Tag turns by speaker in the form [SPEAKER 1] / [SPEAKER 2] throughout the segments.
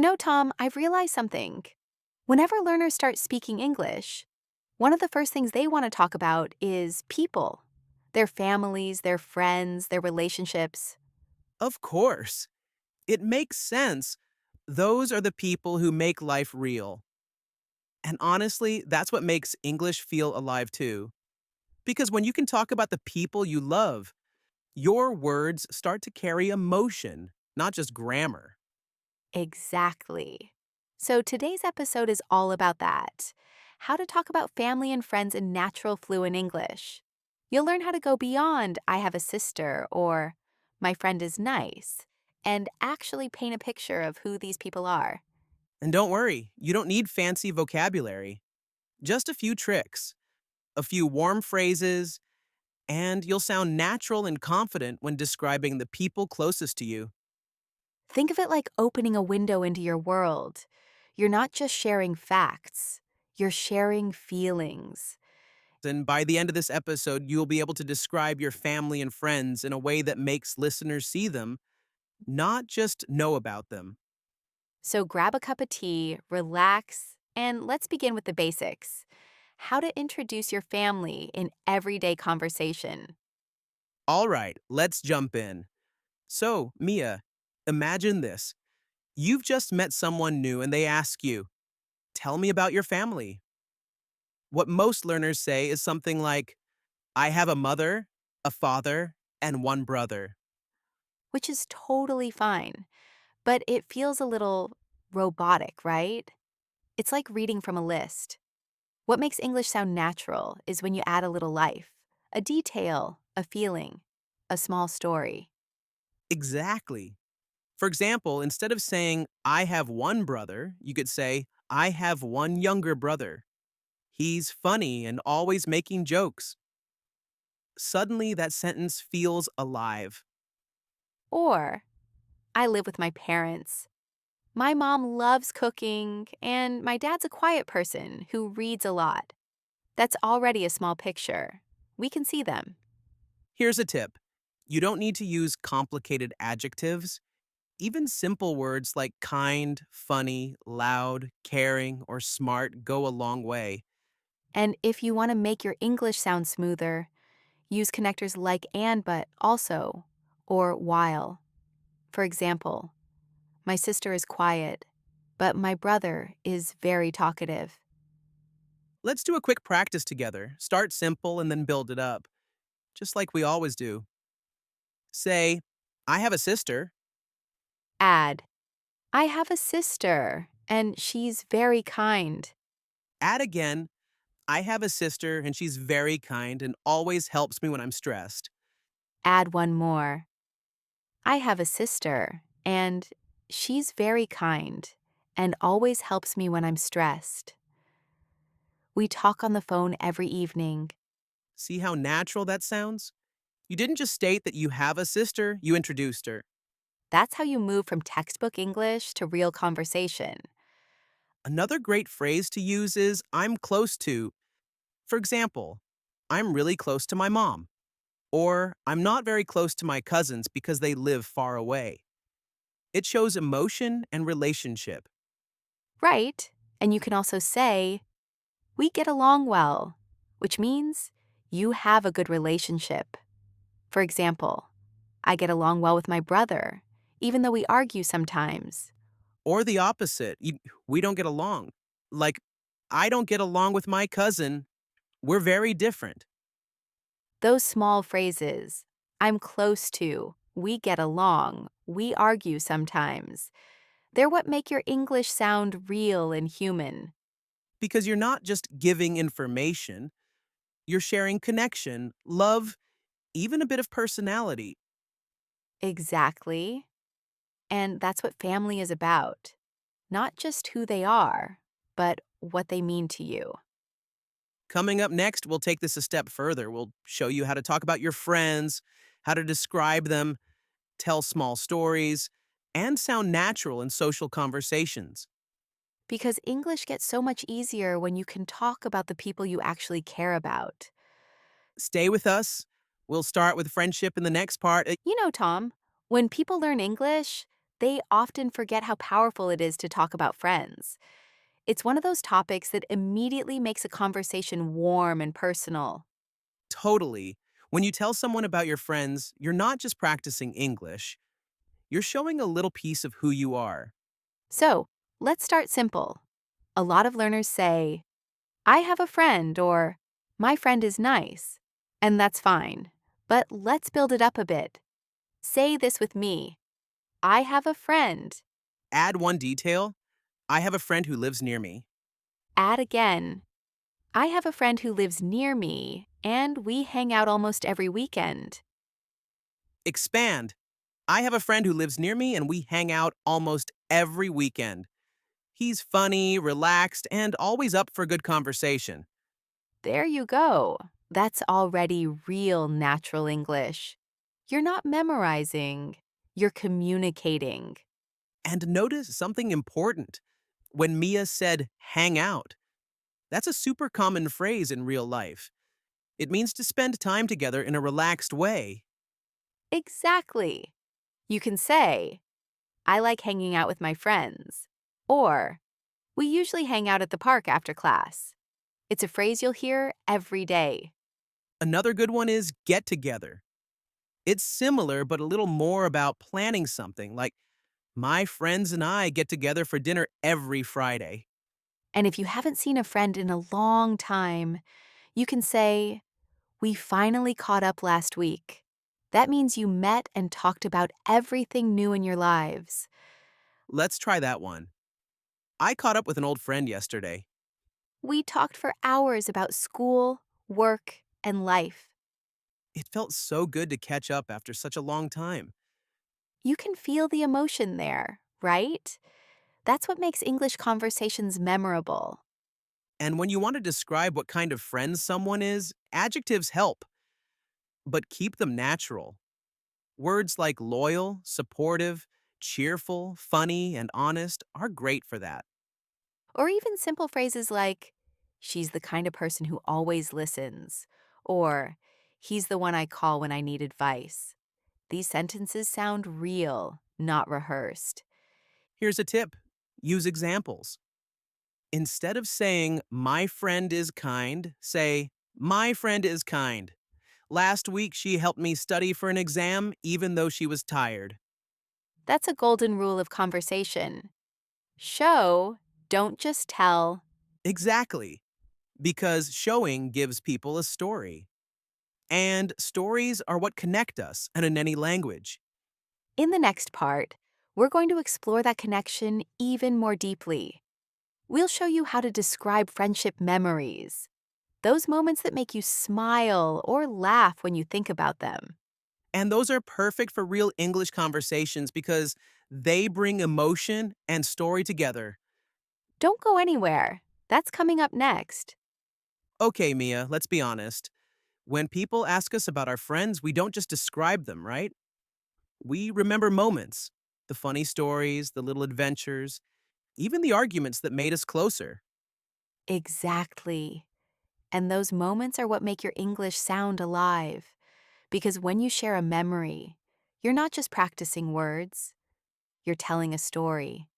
[SPEAKER 1] Tom, I've realized something. Whenever learners start speaking English, one of the first things they want to talk about is people, their families, their friends, their relationships.
[SPEAKER 2] Of course. It makes sense. Those are the people who make life real. And honestly, that's what makes English feel alive too. Because when you can talk about the people you love, your words start to carry emotion, not just grammar.
[SPEAKER 1] Exactly. So today's episode is all about that: how to talk about family and friends in natural, fluent English. You'll learn how to go beyond "I have a sister" or "my friend is nice" and actually paint a picture of who these people are.
[SPEAKER 2] And don't worry, you don't need fancy vocabulary. Just a few tricks, a few warm phrases, and you'll sound natural and confident when describing the people closest to you.
[SPEAKER 1] Think of it like opening a window into your world. You're not just sharing facts, you're sharing feelings.
[SPEAKER 2] And by the end of this episode, you'll be able to describe your family and friends in a way that makes listeners see them, not just know about them.
[SPEAKER 1] So grab a cup of tea, relax, and let's begin with the basics: how to introduce your family in everyday conversation.
[SPEAKER 2] All right, let's jump in. So, Mia, imagine this. You've just met someone new and they ask you, tell me about your family. What most learners say is something like, I have a mother, a father, and one brother.
[SPEAKER 1] Which is totally fine, but it feels a little robotic, right? It's like reading from a list. What makes English sound natural is when you add a little life, a detail, a feeling, a small story.
[SPEAKER 2] Exactly. For example, instead of saying, I have one brother, you could say, I have one younger brother. He's funny and always making jokes. Suddenly, that sentence feels alive.
[SPEAKER 1] Or, I live with my parents. My mom loves cooking, and my dad's a quiet person who reads a lot. That's already a small picture. We can see them.
[SPEAKER 2] Here's a tip: you don't need to use complicated adjectives. Even simple words like kind, funny, loud, caring, or smart go a long way.
[SPEAKER 1] And if you want to make your English sound smoother, use connectors like "and" but also or "while." For example, my sister is quiet, but my brother is very talkative.
[SPEAKER 2] Let's do a quick practice together. Start simple and then build it up, just like we always do. Say, I have a sister.
[SPEAKER 1] Add, I have a sister, and she's very kind.
[SPEAKER 2] Add again, I have a sister and she's very kind and always helps me when I'm stressed.
[SPEAKER 1] Add one more. I have a sister, and she's very kind and always helps me when I'm stressed. We talk on the phone every evening.
[SPEAKER 2] See how natural that sounds? You didn't just state that you have a sister, you introduced her.
[SPEAKER 1] That's how you move from textbook English to real conversation.
[SPEAKER 2] Another great phrase to use is I'm close to. For example, I'm really close to my mom. Or I'm not very close to my cousins because they live far away. It shows emotion and relationship.
[SPEAKER 1] Right? And you can also say, we get along well, which means you have a good relationship. For example, I get along well with my brother, even though we argue sometimes.
[SPEAKER 2] Or the opposite, we don't get along. Like, I don't get along with my cousin. We're very different.
[SPEAKER 1] Those small phrases, I'm close to, we get along, we argue sometimes, they're what make your English sound real and human.
[SPEAKER 2] Because you're not just giving information, you're sharing connection, love, even a bit of personality.
[SPEAKER 1] Exactly. And that's what family is about. Not just who they are, but what they mean to you.
[SPEAKER 2] Coming up next, we'll take this a step further. We'll show you how to talk about your friends, how to describe them, tell small stories, and sound natural in social conversations.
[SPEAKER 1] Because English gets so much easier when you can talk about the people you actually care about.
[SPEAKER 2] Stay with us. We'll start with friendship in the next part.
[SPEAKER 1] Tom, when people learn English, they often forget how powerful it is to talk about friends. It's one of those topics that immediately makes a conversation warm and personal.
[SPEAKER 2] Totally. When you tell someone about your friends, you're not just practicing English, you're showing a little piece of who you are.
[SPEAKER 1] So, let's start simple. A lot of learners say, I have a friend, or my friend is nice. And that's fine. But let's build it up a bit. Say this with me: I have a friend.
[SPEAKER 2] Add one detail. I have a friend who lives near me.
[SPEAKER 1] Add again: I have a friend who lives near me, and we hang out almost every weekend.
[SPEAKER 2] Expand. I have a friend who lives near me and we hang out almost every weekend. He's funny, relaxed, and always up for good conversation.
[SPEAKER 1] There you go. That's already real natural English. You're not memorizing, you're communicating.
[SPEAKER 2] And notice something important. When Mia said hang out, that's a super common phrase in real life. It means to spend time together in a relaxed way.
[SPEAKER 1] Exactly. You can say, I like hanging out with my friends. Or, we usually hang out at the park after class. It's a phrase you'll hear every day.
[SPEAKER 2] Another good one is get together. It's similar, but a little more about planning something, like my friends and I get together for dinner every Friday.
[SPEAKER 1] And if you haven't seen a friend in a long time, you can say, we finally caught up last week. That means you met and talked about everything new in your lives.
[SPEAKER 2] Let's try that one. I caught up with an old friend yesterday.
[SPEAKER 1] We talked for hours about school, work, and life.
[SPEAKER 2] It felt so good to catch up after such a long time.
[SPEAKER 1] You can feel the emotion there, right? That's what makes English conversations memorable.
[SPEAKER 2] And when you want to describe what kind of friend someone is, adjectives help, but keep them natural. Words like loyal, supportive, cheerful, funny, and honest are great for that.
[SPEAKER 1] Or even simple phrases like, she's the kind of person who always listens, or he's the one I call when I need advice. These sentences sound real, not rehearsed.
[SPEAKER 2] Here's a tip: use examples. Instead of saying, my friend is kind, say, my friend is kind. Last week, she helped me study for an exam even though she was tired.
[SPEAKER 1] That's a golden rule of conversation. Show, don't just tell.
[SPEAKER 2] Exactly, because showing gives people a story. And stories are what connect us, and in any language.
[SPEAKER 1] In the next part, we're going to explore that connection even more deeply. We'll show you how to describe friendship memories, those moments that make you smile or laugh when you think about them.
[SPEAKER 2] And those are perfect for real English conversations because they bring emotion and story together.
[SPEAKER 1] Don't go anywhere. That's coming up next.
[SPEAKER 2] Okay, Mia, let's be honest. When people ask us about our friends, we don't just describe them, right? We remember moments, the funny stories, the little adventures, even the arguments that made us closer.
[SPEAKER 1] Exactly. And those moments are what make your English sound alive. Because when you share a memory, you're not just practicing words, you're telling a story.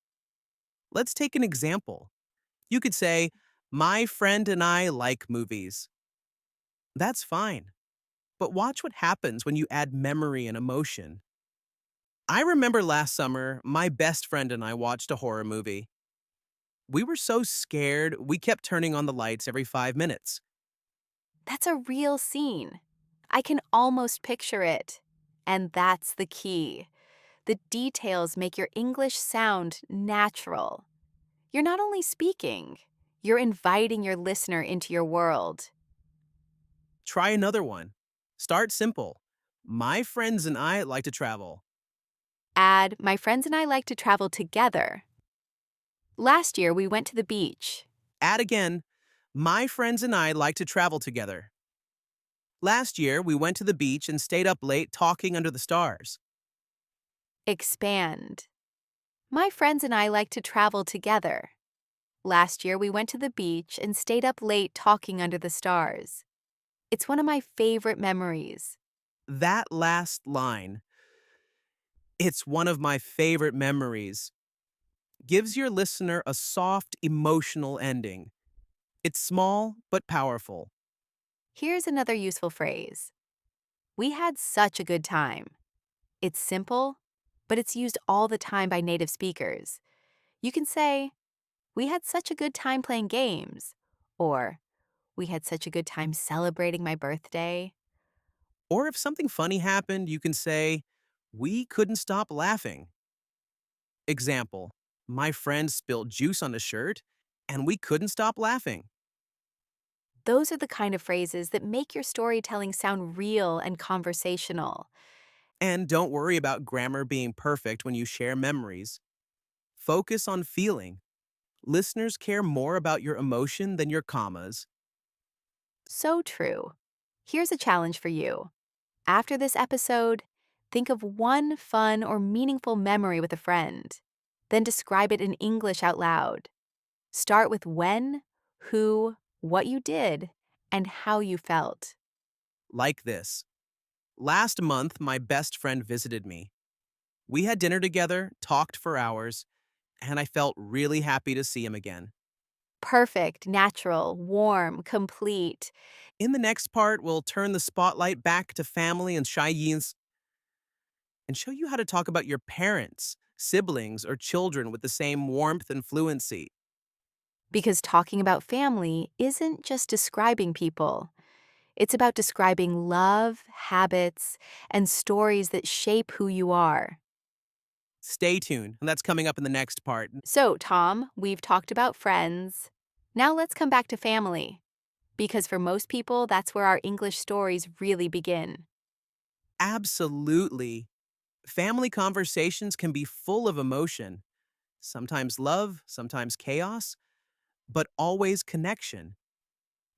[SPEAKER 2] Let's take an example. You could say, my friend and I like movies. That's fine. But watch what happens when you add memory and emotion. I remember last summer, my best friend and I watched a horror movie. We were so scared, we kept turning on the lights every 5 minutes.
[SPEAKER 1] That's a real scene. I can almost picture it. And that's the key. The details make your English sound natural. You're not only speaking, you're inviting your listener into your world.
[SPEAKER 2] Try another one. Start simple. My friends and I like to travel.
[SPEAKER 1] Add, my friends and I like to travel together. Last year, we went to the beach.
[SPEAKER 2] Add again, my friends and I like to travel together. Last year, we went to the beach and stayed up late talking under the stars.
[SPEAKER 1] Expand. My friends and I like to travel together. Last year, we went to the beach and stayed up late talking under the stars. It's one of my favorite memories.
[SPEAKER 2] That last line, It's one of my favorite memories. Gives your listener a soft, emotional ending. It's small but powerful.
[SPEAKER 1] Here's another useful phrase. We had such a good time. It's simple, but it's used all the time by native speakers. You can say, we had such a good time playing games, or we had such a good time celebrating my birthday.
[SPEAKER 2] Or if something funny happened, you can say, "We couldn't stop laughing." Example, my friend spilled juice on a shirt, and we couldn't stop laughing.
[SPEAKER 1] Those are the kind of phrases that make your storytelling sound real and conversational.
[SPEAKER 2] And don't worry about grammar being perfect when you share memories. Focus on feeling. Listeners care more about your emotion than your commas.
[SPEAKER 1] So true. Here's a challenge for you. After this episode, think of one fun or meaningful memory with a friend. Then describe it in English out loud. Start with when, who, what you did, and how you felt.
[SPEAKER 2] Like this. Last month, my best friend visited me. We had dinner together, talked for hours, and I felt really happy to see him again.
[SPEAKER 1] Perfect, natural, warm, complete.
[SPEAKER 2] In the next part, we'll turn the spotlight back to family and Shayin's and show you how to talk about your parents, siblings, or children with the same warmth and fluency.
[SPEAKER 1] Because talking about family isn't just describing people, it's about describing love, habits, and stories that shape who you are.
[SPEAKER 2] Stay tuned, and that's coming up in the next part.
[SPEAKER 1] So, Tom, we've talked about friends. Now let's come back to family. Because for most people, that's where our English stories really begin.
[SPEAKER 2] Absolutely. Family conversations can be full of emotion, sometimes love, sometimes chaos, but always connection.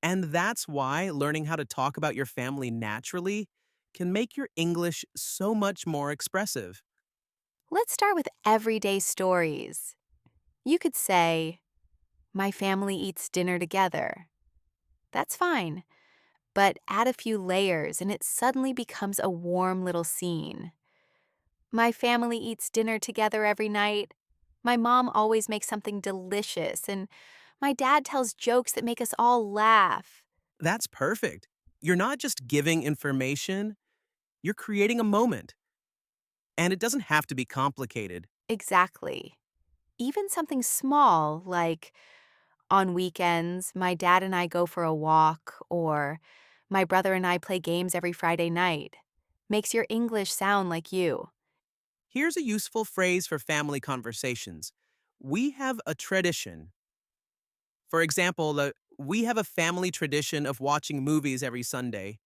[SPEAKER 2] And that's why learning how to talk about your family naturally can make your English so much more expressive.
[SPEAKER 1] Let's start with everyday stories. You could say, my family eats dinner together. That's fine, but add a few layers and it suddenly becomes a warm little scene. My family eats dinner together every night. My mom always makes something delicious, and my dad tells jokes that make us all laugh.
[SPEAKER 2] That's perfect. You're not just giving information, you're creating a moment. And it doesn't have to be complicated.
[SPEAKER 1] Exactly. Even something small, like on weekends, my dad and I go for a walk, or my brother and I play games every Friday night, makes your English sound like you.
[SPEAKER 2] Here's a useful phrase for family conversations. We have a tradition. For example, we have a family tradition of watching movies every Sunday.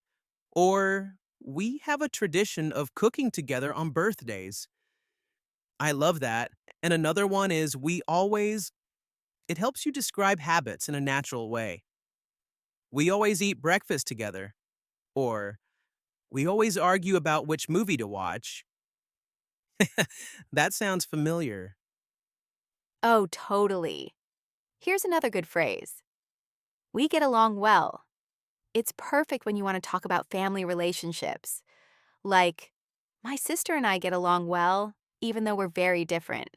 [SPEAKER 2] Or we have a tradition of cooking together on birthdays. I love that. And another one is it helps you describe habits in a natural way. We always eat breakfast together. Or we always argue about which movie to watch. That sounds familiar.
[SPEAKER 1] Oh, totally. Here's another good phrase. We get along well. It's perfect when you want to talk about family relationships. Like, my sister and I get along well, even though we're very different.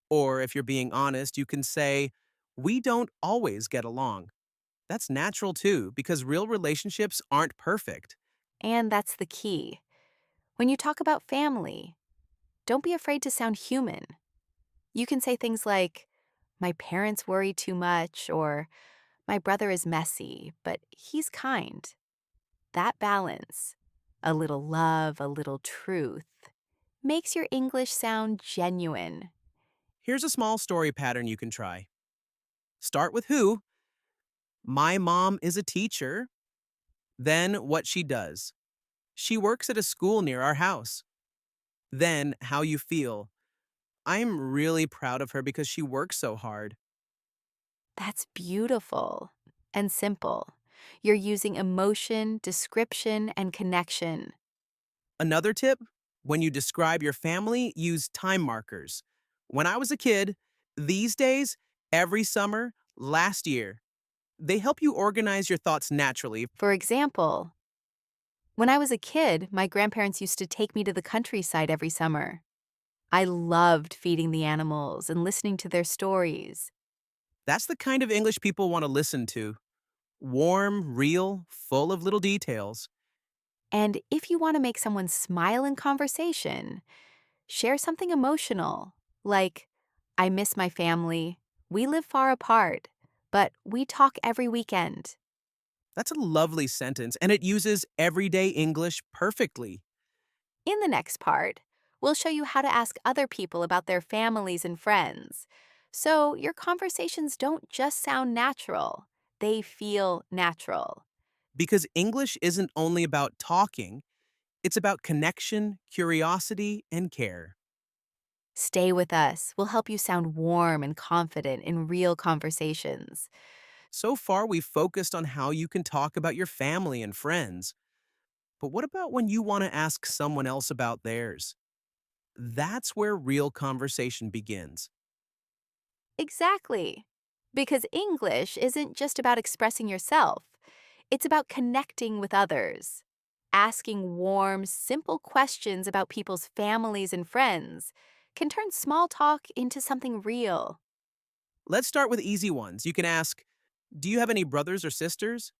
[SPEAKER 2] Or if you're being honest, you can say, we don't always get along. That's natural too, because real relationships aren't perfect.
[SPEAKER 1] And that's the key. When you talk about family, don't be afraid to sound human. You can say things like, my parents worry too much, or my brother is messy, but he's kind. That balance, a little love, a little truth, makes your English sound genuine.
[SPEAKER 2] Here's a small story pattern you can try. Start with who. My mom is a teacher. Then what she does. She works at a school near our house. Then how you feel. I'm really proud of her because she works so hard.
[SPEAKER 1] That's beautiful and simple. You're using emotion, description, and connection.
[SPEAKER 2] Another tip, when you describe your family, use time markers. When I was a kid, these days, every summer, last year, they help you organize your thoughts naturally.
[SPEAKER 1] For example, when I was a kid, my grandparents used to take me to the countryside every summer. I loved feeding the animals and listening to their stories.
[SPEAKER 2] That's the kind of English people want to listen to. Warm, real, full of little details.
[SPEAKER 1] And if you want to make someone smile in conversation, share something emotional, like, I miss my family. We live far apart, but we talk every weekend.
[SPEAKER 2] That's a lovely sentence, and it uses everyday English perfectly.
[SPEAKER 1] In the next part, we'll show you how to ask other people about their families and friends. So your conversations don't just sound natural, they feel natural.
[SPEAKER 2] Because English isn't only about talking, it's about connection, curiosity, and care.
[SPEAKER 1] Stay with us. We'll help you sound warm and confident in real conversations.
[SPEAKER 2] So far, we've focused on how you can talk about your family and friends. But what about when you want to ask someone else about theirs? That's where real conversation begins.
[SPEAKER 1] Exactly. Because English isn't just about expressing yourself, it's about connecting with others. Asking warm, simple questions about people's families and friends can turn small talk into something real.
[SPEAKER 2] Let's start with easy ones. You can ask, do you have any brothers or sisters?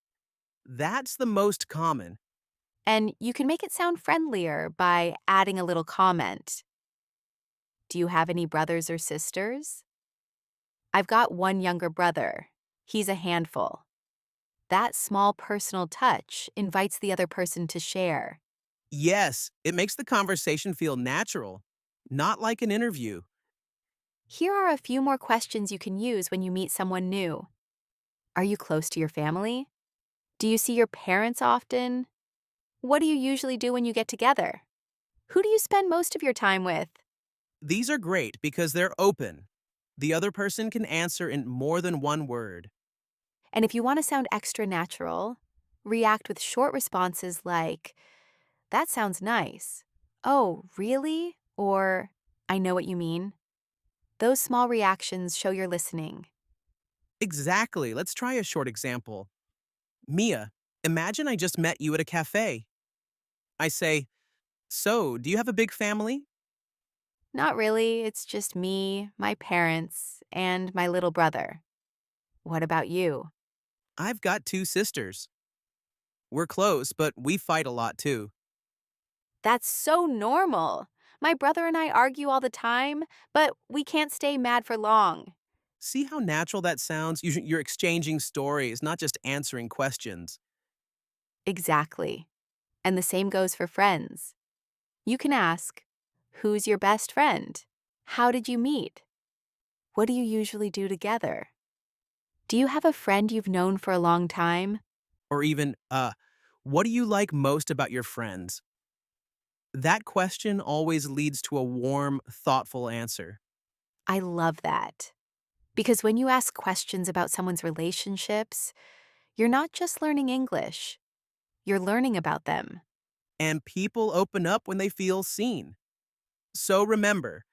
[SPEAKER 2] That's the most common.
[SPEAKER 1] And you can make it sound friendlier by adding a little comment. Do you have any brothers or sisters? I've got one younger brother. He's a handful. That small personal touch invites the other person to share.
[SPEAKER 2] Yes, it makes the conversation feel natural, not like an interview.
[SPEAKER 1] Here are a few more questions you can use when you meet someone new. Are you close to your family? Do you see your parents often? What do you usually do when you get together? Who do you spend most of your time with?
[SPEAKER 2] These are great because they're open. The other person can answer in more than one word.
[SPEAKER 1] And if you want to sound extra natural, react with short responses like, that sounds nice. Oh, really? Or, I know what you mean. Those small reactions show you're listening.
[SPEAKER 2] Exactly. Let's try a short example. Mia, imagine I just met you at a cafe. I say, so, do you have a big family?
[SPEAKER 1] Not really, it's just me, my parents, and my little brother. What about you?
[SPEAKER 2] I've got two sisters. We're close, but we fight a lot too.
[SPEAKER 1] That's so normal. My brother and I argue all the time, but we can't stay mad for long.
[SPEAKER 2] See how natural that sounds? You're exchanging stories, not just answering questions.
[SPEAKER 1] Exactly. And the same goes for friends. You can ask, who's your best friend? How did you meet? What do you usually do together? Do you have a friend you've known for a long time?
[SPEAKER 2] Or even, what do you like most about your friends? That question always leads to a warm, thoughtful answer.
[SPEAKER 1] I love that. Because when you ask questions about someone's relationships, you're not just learning English, you're learning about them.
[SPEAKER 2] And people open up when they feel seen. So remember,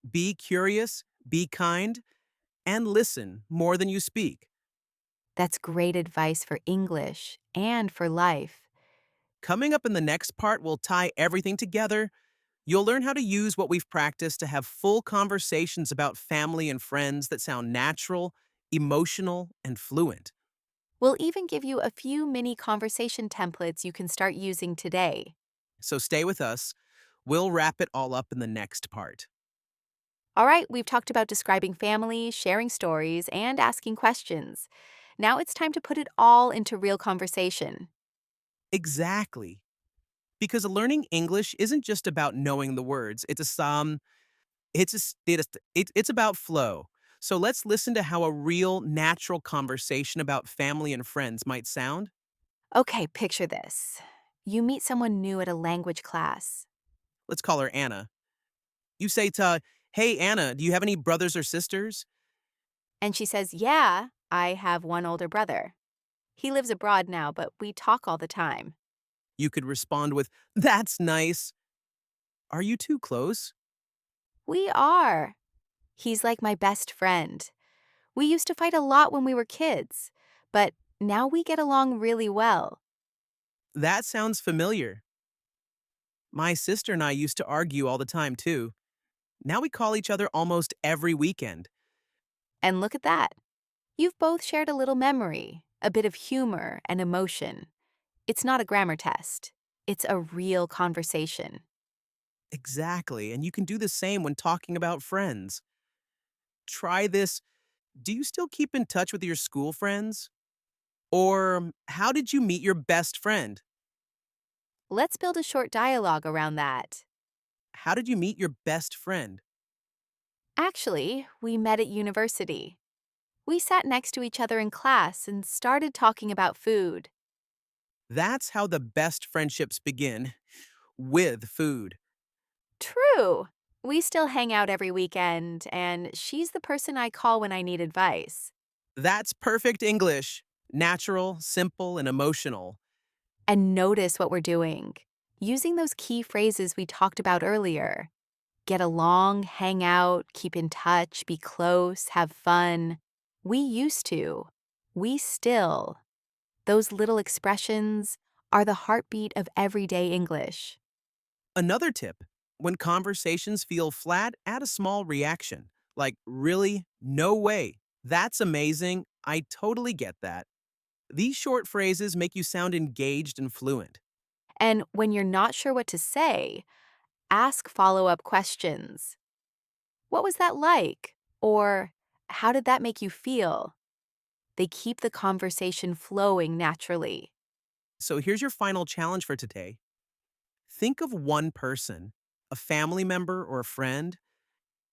[SPEAKER 2] be curious, be kind, and listen more than you speak.
[SPEAKER 1] That's great advice for English and for life.
[SPEAKER 2] Coming up in the next part, we'll tie everything together. You'll learn how to use what we've practiced to have full conversations about family and friends that sound natural, emotional, and fluent.
[SPEAKER 1] We'll even give you a few mini conversation templates you can start using today.
[SPEAKER 2] So stay with us. We'll wrap it all up in the next part.
[SPEAKER 1] All right, we've talked about describing family, sharing stories, and asking questions. Now it's time to put it all into real conversation.
[SPEAKER 2] Exactly. Because learning English isn't just about knowing the words. It's a, s- it's about flow. So let's listen to how a real, natural conversation about family and friends might sound.
[SPEAKER 1] Okay, picture this. You meet someone new at a language class,
[SPEAKER 2] Let's call her Anna. You say to, hey, Anna, do you have any brothers or sisters?
[SPEAKER 1] and she says, yeah, I have one older brother. He lives abroad now, but we talk all the time.
[SPEAKER 2] You could respond with, that's nice. Are you too close?
[SPEAKER 1] We are. He's like my best friend. We used to fight a lot when we were kids, but now we get along really well.
[SPEAKER 2] That sounds familiar. My sister and I used to argue all the time, too. Now we call each other almost every weekend.
[SPEAKER 1] And look at that. You've both shared a little memory, a bit of humor and emotion. It's not a grammar test. It's a real conversation.
[SPEAKER 2] Exactly, and you can do the same when talking about friends. Try this. Do you still keep in touch with your school friends? Or how did you meet your best friend?
[SPEAKER 1] Let's build a short dialogue around that.
[SPEAKER 2] How did you meet your best friend?
[SPEAKER 1] Actually, we met at university. We sat next to each other in class and started talking about food.
[SPEAKER 2] That's how the best friendships begin, with food.
[SPEAKER 1] True! We still hang out every weekend, and she's the person I call when I need advice.
[SPEAKER 2] That's perfect English. Natural, simple, and emotional.
[SPEAKER 1] And notice what we're doing. Using those key phrases we talked about earlier. Get along, hang out, keep in touch, be close, have fun. We used to. We still. Those little expressions are the heartbeat of everyday English.
[SPEAKER 2] Another tip, when conversations feel flat, add a small reaction, like, really? No way. That's amazing. I totally get that. These short phrases make you sound engaged and fluent.
[SPEAKER 1] And when you're not sure what to say, ask follow up questions. What was that like? Or how did that make you feel? They keep the conversation flowing naturally.
[SPEAKER 2] So here's your final challenge for today. Think of one person, a family member or a friend,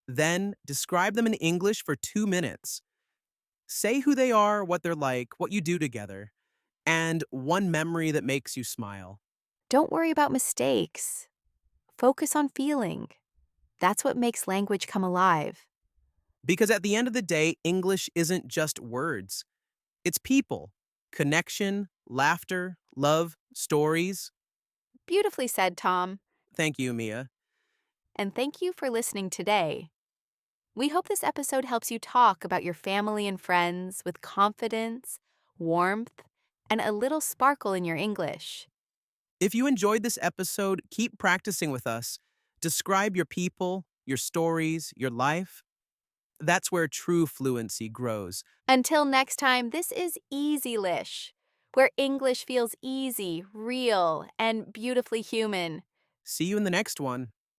[SPEAKER 2] then describe them in English for 2 minutes. Say who they are, what they're like, what you do together, and one memory that makes you smile.
[SPEAKER 1] Don't worry about mistakes. Focus on feeling. That's what makes language come alive.
[SPEAKER 2] Because at the end of the day, English isn't just words, it's people, connection, laughter, love, stories.
[SPEAKER 1] Beautifully said, Tom.
[SPEAKER 2] Thank you, Mia.
[SPEAKER 1] And thank you for listening today. We hope this episode helps you talk about your family and friends with confidence, warmth, and a little sparkle in your English.
[SPEAKER 2] If you enjoyed this episode, keep practicing with us. Describe your people, your stories, your life. That's where true fluency grows.
[SPEAKER 1] Until next time, this is Easylish, where English feels easy, real, and beautifully human.
[SPEAKER 2] See you in the next one.